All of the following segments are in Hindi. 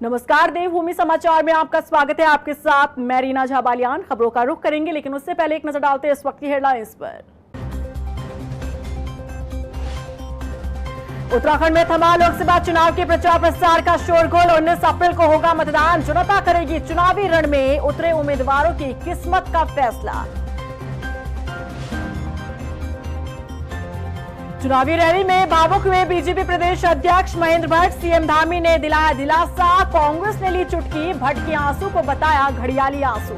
नमस्कार, देवभूमि समाचार में आपका स्वागत है। आपके साथ मैं रीना झा बालियान। खबरों का रुख करेंगे, लेकिन उससे पहले एक नजर डालते हैं इस वक्त की हेडलाइंस पर। उत्तराखंड में थमा लोकसभा चुनाव के प्रचार प्रसार का शोरगुल। 19 अप्रैल को होगा मतदान। जनता करेगी चुनावी रण में उतरे उम्मीदवारों की किस्मत का फैसला। चुनावी रैली में भावुक हुए बीजेपी प्रदेश अध्यक्ष महेंद्र भट्ट। सीएम धामी ने दिलाया दिलासा। कांग्रेस ने ली चुटकी। भट्ट के आंसू को बताया घड़ियाली आंसू।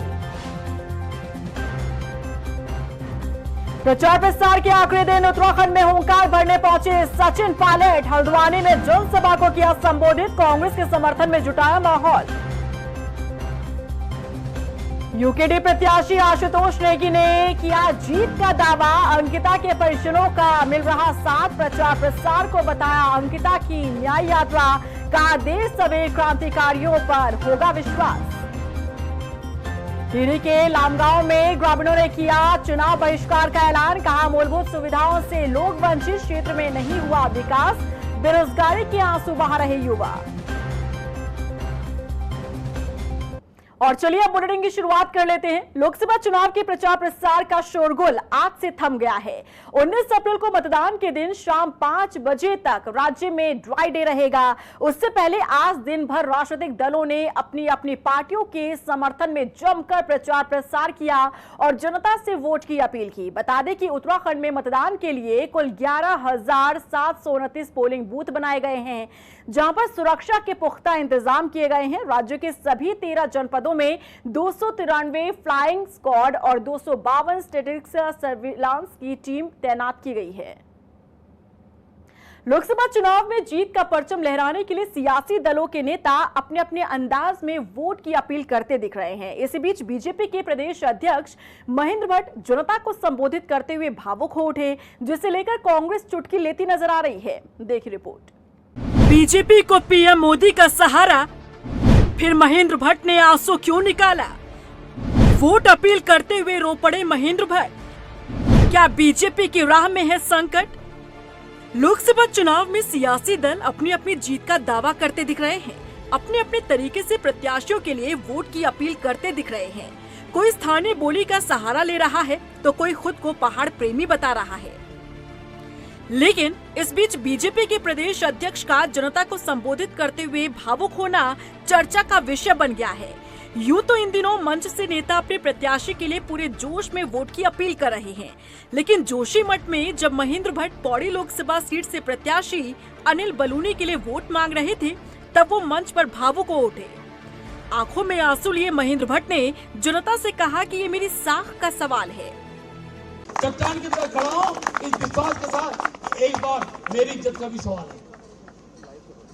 प्रचार प्रसार के आखिरी दिन उत्तराखंड में हुंकार भरने पहुंचे सचिन पायलट। हल्द्वानी में जनसभा को किया संबोधित। कांग्रेस के समर्थन में जुटाया माहौल। यूकेडी प्रत्याशी आशुतोष नेगी ने किया जीत का दावा। अंकिता के परिजनों का मिल रहा साथ। प्रचार प्रसार को बताया अंकिता की न्याय यात्रा का देश सवेरे क्रांतिकारियों पर होगा विश्वास। टिहरी के लामगांव में ग्रामीणों ने किया चुनाव बहिष्कार का ऐलान। कहा मूलभूत सुविधाओं से लोग वंचित, क्षेत्र में नहीं हुआ विकास। बेरोजगारी के आंसू बहा रहे युवा। और चलिए अब बुलेटिन की शुरुआत कर लेते हैं। लोकसभा चुनाव के प्रचार प्रसार का शोरगुल आज से थम गया है। 19 अप्रैल को मतदान के दिन शाम 5 बजे तक राज्य में ड्राई डे रहेगा। उससे पहले आज दिन भर राजनीतिक दलों ने अपनी अपनी पार्टियों के समर्थन में जमकर प्रचार प्रसार किया और जनता से वोट की अपील की। बता दें कि उत्तराखंड में मतदान के लिए कुल 11,729 पोलिंग बूथ बनाए गए हैं, जहां पर सुरक्षा के पुख्ता इंतजाम किए गए हैं। राज्य के सभी 13 जनपदों में 293 फ्लाइंग स्क्वाड और 252 स्टैटिक्स सर्विलांस की टीम तैनात की गई है। लोकसभा चुनाव में जीत का परचम लहराने के लिए सियासी दलों के नेता अपने अपने अंदाज में वोट की अपील करते दिख रहे हैं। इसी बीच बीजेपी के प्रदेश अध्यक्ष महेंद्र भट्ट जनता को संबोधित करते हुए भावुक हो उठे, जिसे लेकर कांग्रेस चुटकी लेती नजर आ रही है। देखिए रिपोर्ट। बीजेपी को पीएम मोदी का सहारा, फिर महेंद्र भट्ट ने आंसू क्यों निकाला? वोट अपील करते हुए रो पड़े महेंद्र भट्ट। क्या बीजेपी की राह में है संकट? लोकसभा चुनाव में सियासी दल अपनी अपनी जीत का दावा करते दिख रहे हैं। अपने अपने तरीके से प्रत्याशियों के लिए वोट की अपील करते दिख रहे हैं। कोई स्थानीय बोली का सहारा ले रहा है तो कोई खुद को पहाड़ प्रेमी बता रहा है। लेकिन इस बीच बीजेपी के प्रदेश अध्यक्ष का जनता को संबोधित करते हुए भावुक होना चर्चा का विषय बन गया है। यूं तो इन दिनों मंच से नेता अपने प्रत्याशी के लिए पूरे जोश में वोट की अपील कर रहे हैं, लेकिन जोशीमठ में जब महेंद्र भट्ट पौड़ी लोकसभा सीट से प्रत्याशी अनिल बलूनी के लिए वोट मांग रहे थे, तब वो मंच पर भावुक हो उठे। आंखों में आंसू लिए महेंद्र भट्ट ने जनता से कहा कि ये मेरी साख का सवाल है। चट्टान की तरह खड़ा हूं इस विश्वास के साथ। एक बार मेरी इज्जत का भी सवाल है,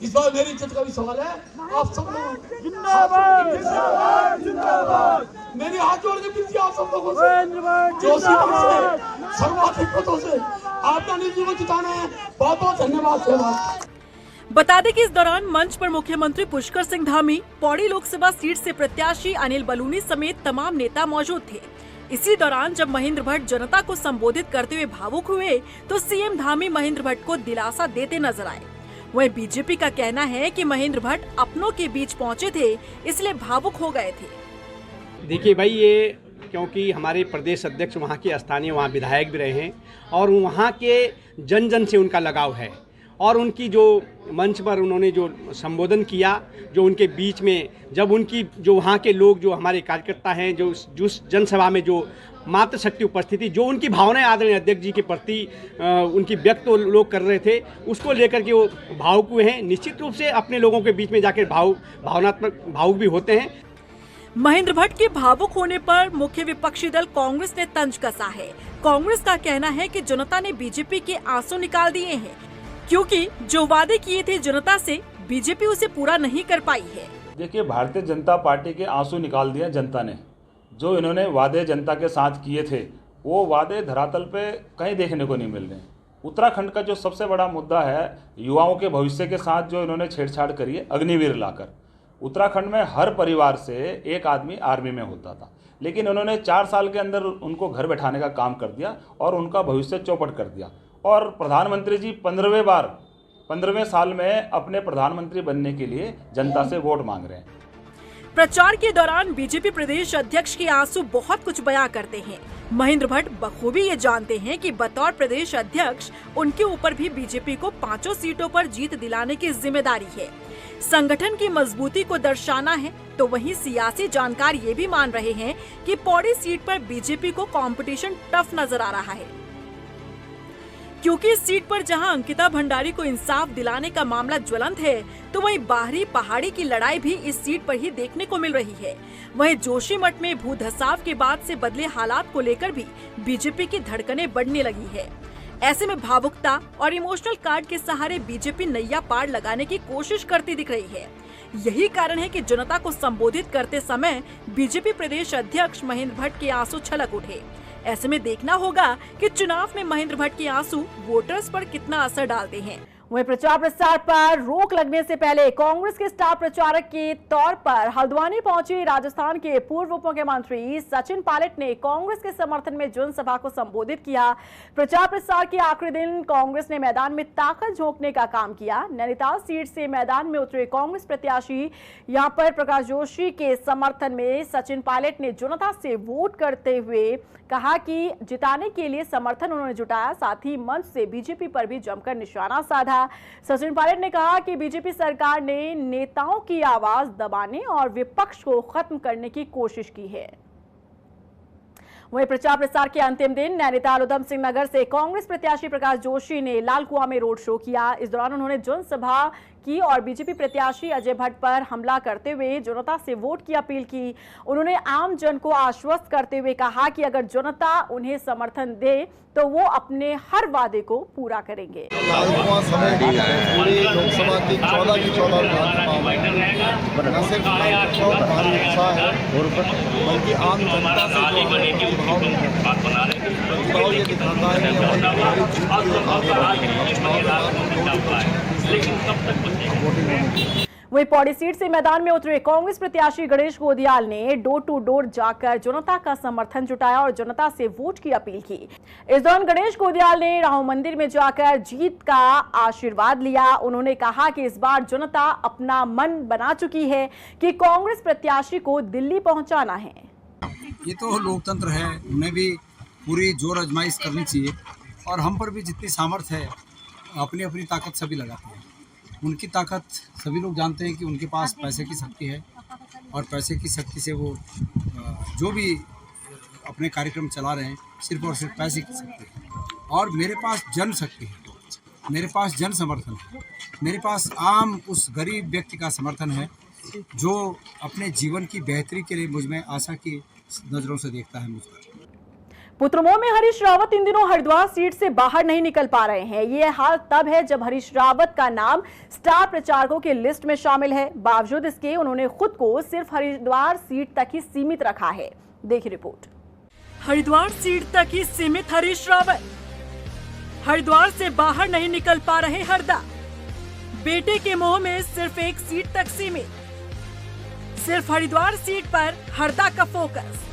इस बार मेरी इज्जत का भी सवाल है। आप सब लोग जिंदाबाद जिंदाबाद जिंदाबाद। मेरी हाथ जोड़ के विनती आप सब लोगों से, जोशीमठ से, सर्वाधिक मतों से आपका नीति को जिताना है। बहुत बहुत धन्यवाद। बता दें कि इस दौरान मंच पर मुख्यमंत्री पुष्कर सिंह धामी, पौड़ी लोकसभा सीट से प्रत्याशी अनिल बलूनी समेत तमाम नेता मौजूद थे। इसी दौरान जब महेंद्र भट्ट जनता को संबोधित करते हुए भावुक हुए तो सीएम धामी महेंद्र भट्ट को दिलासा देते नजर आए। वहीं बीजेपी का कहना है कि महेंद्र भट्ट अपनों के बीच पहुंचे थे, इसलिए भावुक हो गए थे। देखिए भाई, ये क्योंकि हमारे प्रदेश अध्यक्ष वहाँ के स्थानीय वहाँ विधायक भी रहे हैं और वहाँ के जन जन से उनका लगाव है और उनकी जो मंच पर उन्होंने जो संबोधन किया, जो उनके बीच में जब उनकी जो वहाँ के लोग जो हमारे कार्यकर्ता हैं जो जनसभा में जो मातृशक्ति उपस्थिति, जो उनकी भावनाएं आदरणीय अध्यक्ष जी के प्रति उनकी व्यक्त लोग कर रहे थे, उसको लेकर के वो भावुक हुए हैं। निश्चित रूप से अपने लोगों के बीच में जाकर भावुक भी होते हैं। महेंद्र भट्ट के भावुक होने पर मुख्य विपक्षी दल कांग्रेस ने तंज कसा है। कांग्रेस का कहना है कि जनता ने बीजेपी के आंसू निकाल दिए हैं, क्योंकि जो वादे किए थे जनता से, बीजेपी उसे पूरा नहीं कर पाई है। देखिए, भारतीय जनता पार्टी के आंसू निकाल दिए जनता ने। जो इन्होंने वादे जनता के साथ किए थे, वो वादे धरातल पे कहीं देखने को नहीं मिल रहे। उत्तराखंड का जो सबसे बड़ा मुद्दा है, युवाओं के भविष्य के साथ जो इन्होंने छेड़छाड़ करी है अग्निवीर लाकर। उत्तराखंड में हर परिवार से एक आदमी आर्मी में होता था, लेकिन उन्होंने 4 साल के अंदर उनको घर बैठाने का काम कर दिया और उनका भविष्य चौपट कर दिया। और प्रधानमंत्री जी 15वें बार 15वें साल में अपने प्रधानमंत्री बनने के लिए जनता से वोट मांग रहे हैं। प्रचार के दौरान बीजेपी प्रदेश अध्यक्ष के आंसू बहुत कुछ बयां करते हैं। महेंद्र भट्ट बखूबी ये जानते हैं कि बतौर प्रदेश अध्यक्ष उनके ऊपर भी बीजेपी को 5 सीटों पर जीत दिलाने की जिम्मेदारी है। संगठन की मजबूती को दर्शाना है। तो वहीं सियासी जानकार ये भी मान रहे हैं कि पौड़ी सीट पर बीजेपी को कंपटीशन टफ नजर आ रहा है, क्योंकि इस सीट पर जहां अंकिता भंडारी को इंसाफ दिलाने का मामला ज्वलंत है, तो वहीं बाहरी पहाड़ी की लड़ाई भी इस सीट पर ही देखने को मिल रही है। वहीं जोशीमठ में भू धसाव के बाद से बदले हालात को लेकर भी बीजेपी की धड़कनें बढ़ने लगी है। ऐसे में भावुकता और इमोशनल कार्ड के सहारे बीजेपी नैया पार लगाने की कोशिश करती दिख रही है। यही कारण है कि जनता को संबोधित करते समय बीजेपी प्रदेश अध्यक्ष महेंद्र भट्ट के आंसू छलक उठे। ऐसे में देखना होगा कि चुनाव में महेंद्र भट्ट के आंसू वोटर्स पर कितना असर डालते हैं। वहीं प्रचार प्रसार पर रोक लगने से पहले कांग्रेस के स्टार प्रचारक के तौर पर हल्द्वानी पहुंचे राजस्थान के पूर्व उप मुख्यमंत्री सचिन पायलट ने कांग्रेस के समर्थन में जनसभा को संबोधित किया। प्रचार प्रसार के आखिरी दिन कांग्रेस ने मैदान में ताकत झोंकने का काम किया। नैनीताल सीट से मैदान में उतरे कांग्रेस प्रत्याशी यहां पर प्रकाश जोशी के समर्थन में सचिन पायलट ने जनता से वोट करते हुए कहा कि जिताने के लिए समर्थन उन्होंने जुटाया। साथ ही मंच से बीजेपी पर भी जमकर निशाना साधा। सचिन पायलट ने कहा कि बीजेपी सरकार ने नेताओं की आवाज दबाने और विपक्ष को खत्म करने की कोशिश की है। वहीं प्रचार प्रसार के अंतिम दिन नैनीताल उधम सिंह नगर से कांग्रेस प्रत्याशी प्रकाश जोशी ने लाल कुआं में रोड शो किया। इस दौरान उन्होंने जनसभा की और बीजेपी प्रत्याशी अजय भट्ट पर हमला करते हुए जनता से वोट की अपील की। उन्होंने आम जन को आश्वस्त करते हुए कहा कि अगर जनता उन्हें समर्थन दे तो वो अपने हर वादे को पूरा करेंगे। लाल कुआं समेत पूरी लोकसभा की 14 विधानसभाओं में न सिर्फ भारी उत्साह है बल्कि आम जनता से प्रतिभाव ये दिखाता है कि हमारी जीत की वहीं पौड़ी सीट से मैदान में उतरे कांग्रेस प्रत्याशी गणेश गोदियाल ने डोर टू डोर जाकर जनता का समर्थन जुटाया और जनता से वोट की अपील की। इस दौरान गणेश गोदियाल ने राम मंदिर में जाकर जीत का आशीर्वाद लिया। उन्होंने कहा कि इस बार जनता अपना मन बना चुकी है कि कांग्रेस प्रत्याशी को दिल्ली पहुंचाना है। ये तो लोकतंत्र है, उन्हें भी पूरी जोर आजमाइश करनी चाहिए और हम पर भी जितनी सामर्थ्य है अपनी अपनी ताकत सभी लगाते हैं। उनकी ताकत सभी लोग जानते हैं कि उनके पास पैसे की शक्ति है और पैसे की शक्ति से वो जो भी अपने कार्यक्रम चला रहे हैं सिर्फ और सिर्फ पैसे की शक्ति है। और मेरे पास जन शक्ति है, मेरे पास जन समर्थन है, मेरे पास आम उस गरीब व्यक्ति का समर्थन है जो अपने जीवन की बेहतरी के लिए मुझ में आशा की नज़रों से देखता है। मुझ पर पुत्रमोह में हरीश रावत इन दिनों हरिद्वार सीट से बाहर नहीं निकल पा रहे हैं। ये हाल तब है जब हरीश रावत का नाम स्टार प्रचारकों की लिस्ट में शामिल है। बावजूद इसके उन्होंने खुद को सिर्फ हरिद्वार सीट तक ही सीमित रखा है। देखिए रिपोर्ट। हरिद्वार सीट तक ही सीमित हरीश रावत हरिद्वार से बाहर नहीं निकल पा रहे हरदा। बेटे के मोह में सिर्फ एक सीट तक सीमित। सिर्फ हरिद्वार सीट पर हरदा का फोकस।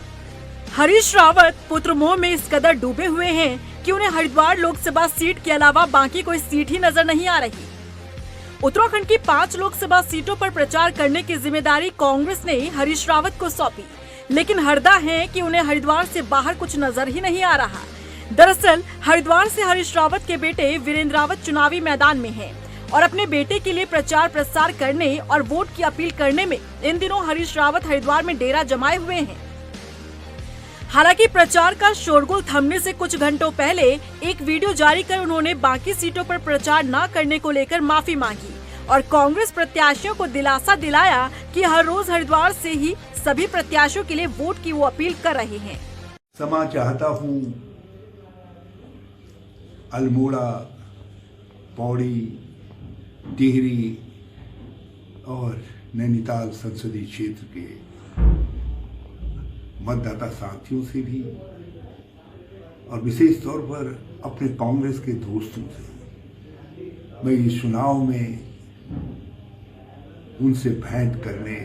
हरीश रावत पुत्र मोह में इस कदर डूबे हुए हैं कि उन्हें हरिद्वार लोकसभा सीट के अलावा बाकी कोई सीट ही नजर नहीं आ रही। उत्तराखंड की 5 लोकसभा सीटों पर प्रचार करने की जिम्मेदारी कांग्रेस ने हरीश रावत को सौंपी, लेकिन हरदा है कि उन्हें हरिद्वार से बाहर कुछ नजर ही नहीं आ रहा। दरअसल हरिद्वार से हरीश रावत के बेटे वीरेंद्र रावत चुनावी मैदान में हैं और अपने बेटे के लिए प्रचार प्रसार करने और वोट की अपील करने में इन दिनों हरीश रावत हरिद्वार में डेरा जमाए हुए हैं। हालांकि प्रचार का शोरगुल थमने से कुछ घंटों पहले एक वीडियो जारी कर उन्होंने बाकी सीटों पर प्रचार न करने को लेकर माफी मांगी और कांग्रेस प्रत्याशियों को दिलासा दिलाया कि हर रोज हरिद्वार से ही सभी प्रत्याशियों के लिए वोट की वो अपील कर रहे हैं। समा चाहता हूँ अल्मोड़ा, पौड़ी, टिहरी और नैनीताल संसदीय क्षेत्र के मतदाता साथियों से भी और विशेष तौर पर अपने कांग्रेस के दोस्तों से मैं इस चुनाव में उनसे भेंट करने,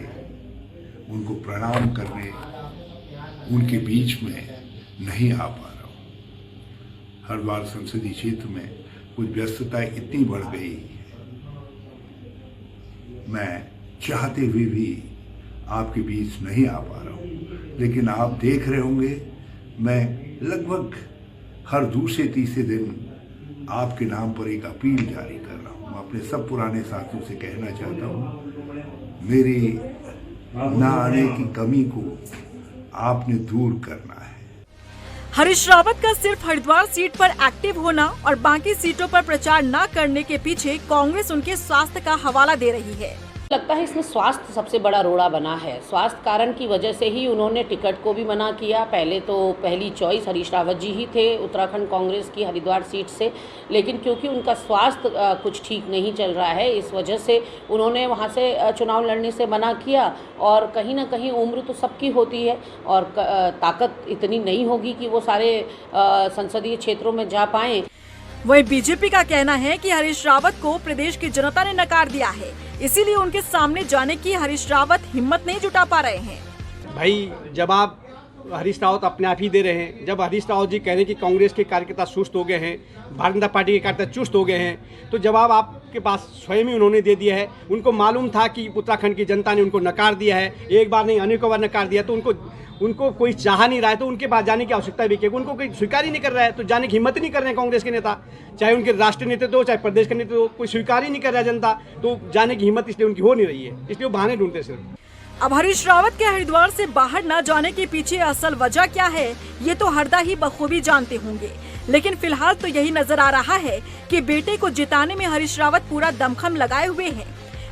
उनको प्रणाम करने, उनके बीच में नहीं आ पा रहा हूँ। हरिद्वार संसदीय क्षेत्र में कुछ व्यस्तता इतनी बढ़ गई मैं चाहते हुए भी आपके बीच नहीं आ पा रहा हूँ, लेकिन आप देख रहे होंगे मैं लगभग हर दूसरे तीसरे दिन आपके नाम पर एक अपील जारी कर रहा हूँ। मैं अपने सब पुराने साथियों से कहना चाहता हूँ, मेरी ना आने की कमी को आपने दूर करना है। हरीश रावत का सिर्फ हरिद्वार सीट पर एक्टिव होना और बाकी सीटों पर प्रचार न करने के पीछे कांग्रेस उनके स्वास्थ्य का हवाला दे रही है। लगता है इसमें स्वास्थ्य सबसे बड़ा रोड़ा बना है। स्वास्थ्य कारण की वजह से ही उन्होंने टिकट को भी मना किया। पहले तो पहली चॉइस हरीश रावत जी ही थे उत्तराखंड कांग्रेस की हरिद्वार सीट से, लेकिन क्योंकि उनका स्वास्थ्य कुछ ठीक नहीं चल रहा है, इस वजह से उन्होंने वहां से चुनाव लड़ने से मना किया। और कहीं ना कहीं उम्र तो सबकी होती है और ताकत इतनी नहीं होगी कि वो सारे संसदीय क्षेत्रों में जा पाएँ। वहीं बीजेपी का कहना है कि हरीश रावत को प्रदेश की जनता ने नकार दिया है, इसीलिए उनके सामने जाने की हरीश रावत हिम्मत नहीं जुटा पा रहे हैं। भाई जब आप हरीश रावत अपने आप ही दे रहे हैं, जब हरीश रावत जी कह रहे हैं कि कांग्रेस के कार्यकर्ता सुस्त हो गए हैं, भारतीय जनता पार्टी के कार्यकर्ता चुस्त हो गए हैं, तो जवाब आपके पास स्वयं ही उन्होंने दे दिया है। उनको मालूम था कि उत्तराखंड की जनता ने उनको नकार दिया है, एक बार नहीं अनेकों बार नकार दिया, तो उनको कोई चाह नहीं रहा है, तो उनके पास जाने की आवश्यकता भी क्योंकि उनको कोई स्वीकार ही नहीं कर रहा है, तो जाने की हिम्मत नहीं कर रहे हैं कांग्रेस के नेता, चाहे उनके राष्ट्रीय नेतृत्व हो चाहे प्रदेश के नेतृत्व हो, कोई स्वीकार ही नहीं कर रहा है जनता, तो जाने की हिम्मत इसलिए उनकी हो नहीं रही है, इसलिए वो बहाने ढूंढते सिर्फ। अब हरीश रावत के हरिद्वार से बाहर न जाने के पीछे असल वजह क्या है, ये तो हरदा ही बखूबी जानते होंगे, लेकिन फिलहाल तो यही नजर आ रहा है कि बेटे को जिताने में हरीश रावत पूरा दमखम लगाए हुए हैं,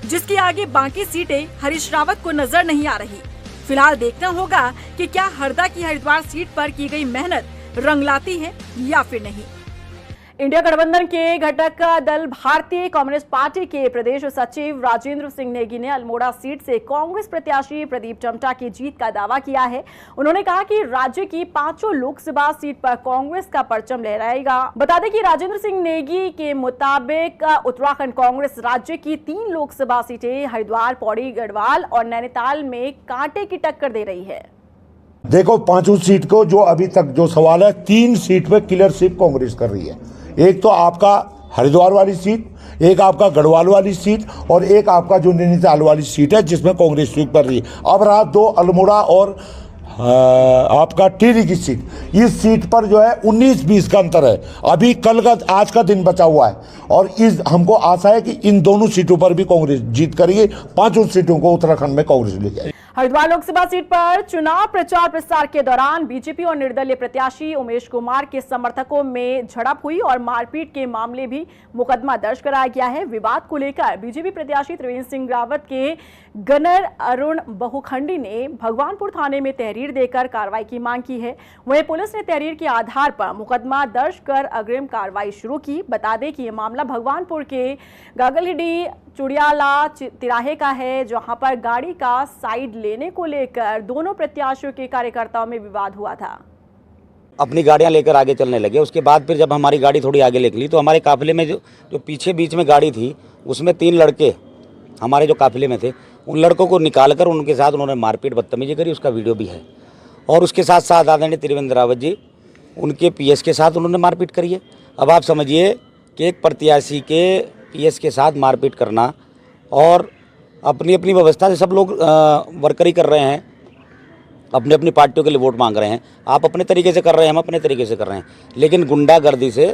जिसके आगे बाकी सीटें हरीश रावत को नजर नहीं आ रही। फिलहाल देखना होगा कि क्या हरदा की हरिद्वार सीट पर की गई मेहनत रंग लाती है या फिर नहीं। इंडिया गठबंधन के घटक दल भारतीय कम्युनिस्ट पार्टी के प्रदेश सचिव राजेंद्र सिंह नेगी ने अल्मोड़ा सीट से कांग्रेस प्रत्याशी प्रदीप टम्टा की जीत का दावा किया है। उन्होंने कहा कि राज्य की 5 लोकसभा सीट पर कांग्रेस का परचम लहराएगा। बता दें कि राजेंद्र सिंह नेगी के मुताबिक उत्तराखंड कांग्रेस राज्य की 3 लोकसभा सीटें हरिद्वार, पौड़ी, गढ़वाल और नैनीताल में कांटे की टक्कर दे रही है। देखो 5 सीट को जो अभी तक जो सवाल है, 3 सीट पे क्लियरशिप कांग्रेस कर रही है। एक तो आपका हरिद्वार वाली सीट, एक आपका गढ़वाल वाली सीट और एक आपका जो नैनीताल वाली सीट है जिसमें कांग्रेस स्वीप कर रही है। अब रहा 2 अल्मोड़ा और आपका टिहरी की सीट। इस सीट पर जो है 19-20 का अंतर है। अभी आज का दिन बचा हुआ है और हमको आशा है कि इन दोनों सीटों पर भी कांग्रेस जीत करेगी। 5 सीटों को उत्तराखंड में कांग्रेस ले जाएगी। हरिद्वार लोकसभा सीट पर चुनाव प्रचार प्रसार के दौरान बीजेपी और निर्दलीय प्रत्याशी उमेश कुमार के समर्थकों में झड़प हुई और मारपीट के मामले भी मुकदमा दर्ज कराया गया है। विवाद को लेकर बीजेपी प्रत्याशी त्रिवेंद्र सिंह रावत के गनर अरुण बहुखंडी ने भगवानपुर थाने में तहरीर देकर कार्रवाई की मांग की है। वहीं पुलिस ने तहरीर के आधार पर मुकदमा दर्ज कर अग्रिम कार्रवाई शुरू की। बता दें कि यह मामला भगवानपुर के गागलहिडी चुड़ियाला तिराहे का है, जहां पर गाड़ी का साइड लेने को लेकर दोनों प्रत्याशियों के कार्यकर्ताओं में विवाद हुआ था। अपनी गाड़ियां लेकर आगे चलने लगे। उसके बाद फिर जब हमारी गाड़ी थोड़ी आगे निकली तो हमारे काफिले में जो पीछे बीच में गाड़ी थी उसमें 3 लड़के हमारे जो काफिले में थे, उन लड़कों को निकालकर उनके साथ उन्होंने मारपीट बदतमीजी करी। उसका वीडियो भी है। और उसके साथ साथ आदरणीय त्रिवेंद्र रावत जी उनके पीएस के साथ उन्होंने मारपीट करी है। अब आप समझिए कि एक प्रत्याशी के पीएस के साथ मारपीट करना और अपनी अपनी व्यवस्था से सब लोग वर्करी कर रहे हैं, अपनी अपनी पार्टियों के लिए वोट मांग रहे हैं। आप अपने तरीके से कर रहे हैं, हम अपने तरीके से कर रहे हैं, लेकिन गुंडागर्दी से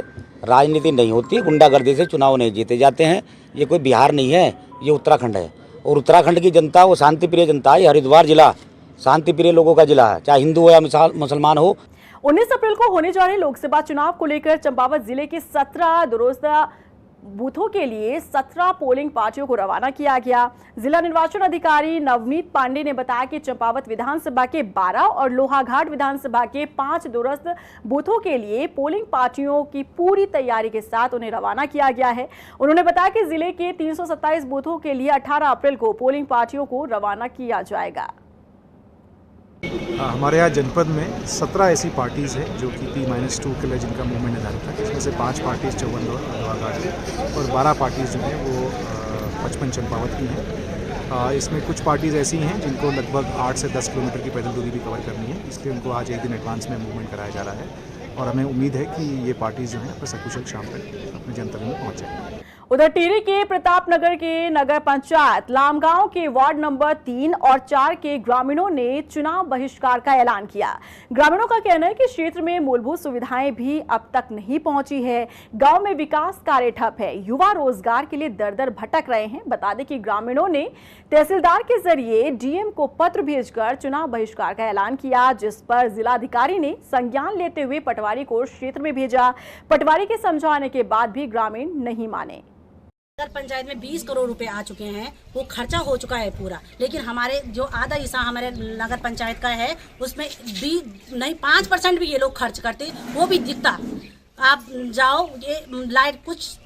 राजनीति नहीं होती, गुंडागर्दी से चुनाव नहीं जीते जाते हैं। ये कोई बिहार नहीं है, ये उत्तराखंड है और उत्तराखंड की जनता वो शांतिप्रिय जनता है। हरिद्वार जिला शांतिप्रिय लोगों का जिला है, चाहे हिंदू हो या मुसलमान हो। 19 अप्रैल को होने जा रहे लोकसभा चुनाव को लेकर चंपावत जिले के 17 दुरुस्त बूथों के लिए 17 पोलिंग पार्टियों को रवाना किया गया। जिला निर्वाचन अधिकारी नवनीत पांडे ने बताया कि चंपावत विधानसभा के 12 और लोहाघाट विधानसभा के 5 दूरस्थ बूथों के लिए पोलिंग पार्टियों की पूरी तैयारी के साथ उन्हें रवाना किया गया है। उन्होंने बताया कि जिले के 327 बूथों के लिए 18 अप्रैल को पोलिंग पार्टियों को रवाना किया जाएगा। हमारे यहाँ जनपद में 17 ऐसी पार्टीज़ हैं जो कि T-2 के लिए जिनका मूवमेंट निर्धारित है। इसमें से 5 पार्टीज़ चौबंदौर लोहाघाट और 12 पार्टीज़ जो हैं वो 55 चंपावत की हैं। इसमें कुछ पार्टीज़ ऐसी हैं जिनको लगभग 8 से 10 किलोमीटर की पैदल दूरी भी कवर करनी है, इसलिए उनको आज एक दिन एडवांस में मूवमेंट कराया जा रहा है और हमें उम्मीद है कि ये पार्टीज़ जो हैं सकुशल शाम तक अपने जनपद में पहुँच जाएंगी। उधर टिहरी के प्रतापनगर के नगर पंचायत लामगांव के वार्ड नंबर 3 और 4 के ग्रामीणों ने चुनाव बहिष्कार का ऐलान किया। ग्रामीणों का कहना है कि क्षेत्र में मूलभूत सुविधाएं भी अब तक नहीं पहुंची है। गांव में विकास कार्य ठप है। युवा रोजगार के लिए दर-दर भटक रहे हैं। बता दें कि ग्रामीणों ने तहसीलदार के जरिए डीएम को पत्र भेजकर चुनाव बहिष्कार का ऐलान किया, जिस पर जिलाधिकारी ने संज्ञान लेते हुए पटवारी को क्षेत्र में भेजा। पटवारी के समझाने के बाद भी ग्रामीण नहीं माने। नगर पंचायत में 20 करोड़ रुपए आ चुके हैं, वो खर्चा हो चुका है पूरा, लेकिन हमारे जो आधा हिस्सा हमारे नगर पंचायत का है उसमें भी नहीं 5% भी ये लोग खर्च करते, वो भी दिखता। आप जाओ, ये लाइट कुछ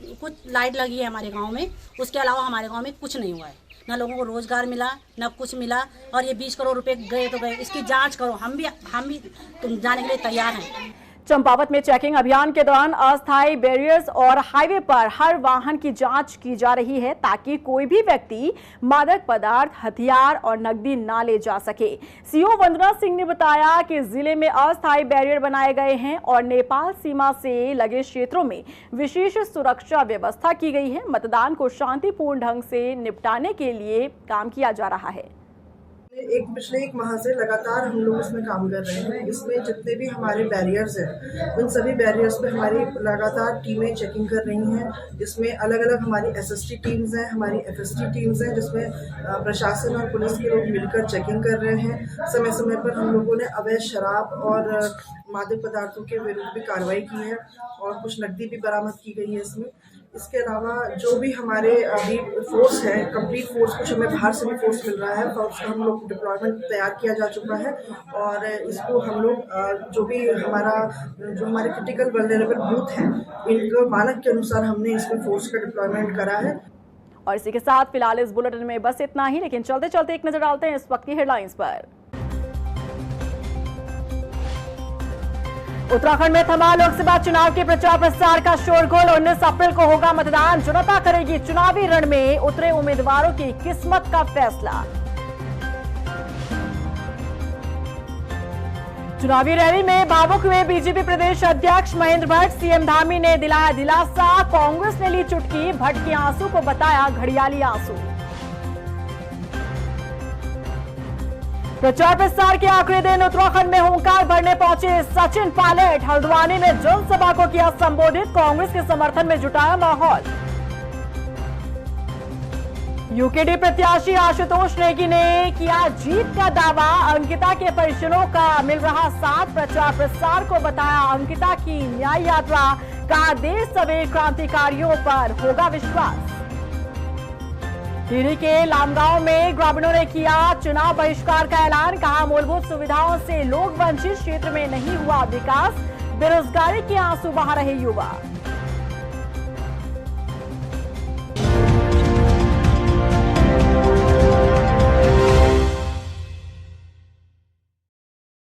लाइट लगी है हमारे गांव में, उसके अलावा हमारे गांव में कुछ नहीं हुआ है। ना लोगों को रोजगार मिला, ना कुछ मिला, और ये 20 करोड़ रुपए गए तो गए। इसकी जांच करो, हम भी तुम जाने के लिए तैयार हैं। चंपावत में चेकिंग अभियान के दौरान अस्थायी बैरियर्स और हाईवे पर हर वाहन की जांच की जा रही है, ताकि कोई भी व्यक्ति मादक पदार्थ, हथियार और नकदी ना ले जा सके। सीओ वंदना सिंह ने बताया कि जिले में अस्थायी बैरियर बनाए गए हैं और नेपाल सीमा से लगे क्षेत्रों में विशेष सुरक्षा व्यवस्था की गई है। मतदान को शांतिपूर्ण ढंग से निपटाने के लिए काम किया जा रहा है। पिछले एक माह से लगातार हम लोग इसमें काम कर रहे हैं। इसमें जितने भी हमारे बैरियर्स हैं, उन सभी बैरियर्स पे हमारी लगातार टीमें चेकिंग कर रही हैं। इसमें अलग अलग हमारी एसएसटी टीम्स हैं, हमारी एफएसटी टीम्स हैं, जिसमें प्रशासन और पुलिस के लोग मिलकर चेकिंग कर रहे हैं। समय समय पर हम लोगों ने अवैध शराब और मादक पदार्थों के विरुद्ध भी कार्रवाई की है और कुछ नकदी भी बरामद की गई है इसमें। इसके अलावा जो भी हमारे अभी फोर्स है, कंप्लीट फोर्स, कुछ हमें बाहर से भी फोर्स मिल रहा है, तो उसका हम लोग डिप्लॉयमेंट तैयार किया जा चुका है और इसको हम लोग जो हमारे क्रिटिकल वल्नरेबल बूथ हैं, इनको मानक के अनुसार हमने इसमें फोर्स का डिप्लॉयमेंट करा है। और इसी के साथ फिलहाल इस बुलेटिन में बस इतना ही, लेकिन चलते चलते एक नजर डालते हैं इस वक्त की हेडलाइंस पर। उत्तराखंड में थमा लोकसभा चुनाव के प्रचार प्रसार का शोरगुल। 19 अप्रैल को होगा मतदान। जनता करेगी चुनावी रण में उतरे उम्मीदवारों की किस्मत का फैसला। चुनावी रैली में भावुक हुए बीजेपी प्रदेश अध्यक्ष महेंद्र भट्ट। सीएम धामी ने दिलाया दिलासा। कांग्रेस ने ली चुटकी। भट्ट के आंसू को बताया घड़ियाली आंसू। प्रचार प्रसार के आखिरी दिन उत्तराखंड में हुंकार भरने पहुंचे सचिन पायलट। हल्द्वानी में जनसभा को किया संबोधित। कांग्रेस के समर्थन में जुटाया माहौल। यूकेडी प्रत्याशी आशुतोष नेगी ने किया जीत का दावा। अंकिता के परिजनों का मिल रहा साथ। प्रचार प्रसार को बताया अंकिता की न्याय यात्रा का। देश सवेर क्रांतिकारियों पर होगा विश्वास। टिहरी के लामगांव में ग्रामीणों ने किया चुनाव बहिष्कार का ऐलान। कहा मूलभूत सुविधाओं से लोग वंचित, क्षेत्र में नहीं हुआ विकास। बेरोजगारी के आंसू बहा रहे युवा।